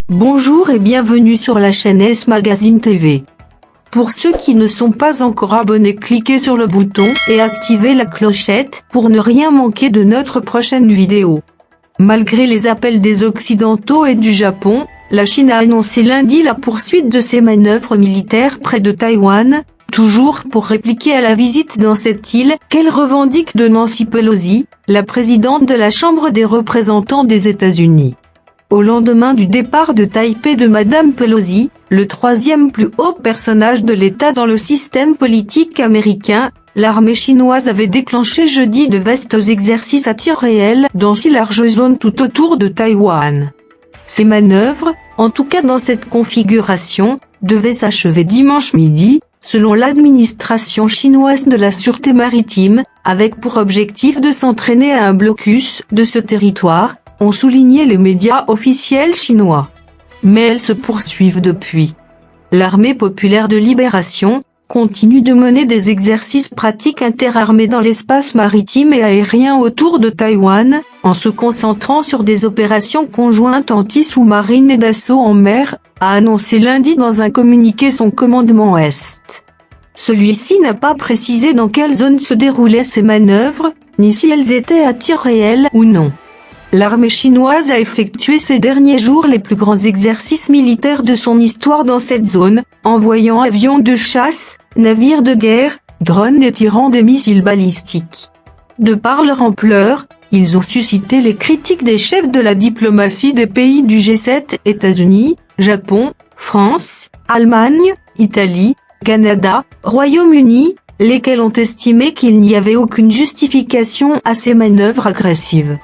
Bonjour et bienvenue sur la chaîne S Magazine TV. Pour ceux qui ne sont pas encore abonnés, cliquez sur le bouton et activez la clochette pour ne rien manquer de notre prochaine vidéo. Malgré les appels des Occidentaux et du Japon, la Chine a annoncé lundi la poursuite de ses manœuvres militaires près de Taïwan, toujours pour répliquer à la visite dans cette île qu'elle revendique de Nancy Pelosi, la présidente de la Chambre des représentants des États-Unis. Au lendemain du départ de Taipei de Madame Pelosi, le troisième plus haut personnage de l'État dans le système politique américain, l'armée chinoise avait déclenché jeudi de vastes exercices à tir réel dans 6 larges zones tout autour de Taïwan. Ces manœuvres, en tout cas dans cette configuration, devaient s'achever dimanche midi, selon l'administration chinoise de la sûreté maritime, avec pour objectif de s'entraîner à un blocus de ce territoire, ont souligné les médias officiels chinois. Mais elles se poursuivent depuis. L'armée populaire de libération continue de mener des exercices pratiques interarmés dans l'espace maritime et aérien autour de Taïwan, en se concentrant sur des opérations conjointes anti-sous-marines et d'assaut en mer, a annoncé lundi dans un communiqué son commandement Est. Celui-ci n'a pas précisé dans quelle zone se déroulaient ces manœuvres, ni si elles étaient à tir réel ou non. L'armée chinoise a effectué ces derniers jours les plus grands exercices militaires de son histoire dans cette zone, envoyant avions de chasse, navires de guerre, drones et tirant des missiles balistiques. De par leur ampleur, ils ont suscité les critiques des chefs de la diplomatie des pays du G7, États-Unis, Japon, France, Allemagne, Italie, Canada, Royaume-Uni, lesquels ont estimé qu'il n'y avait aucune justification à ces manœuvres agressives.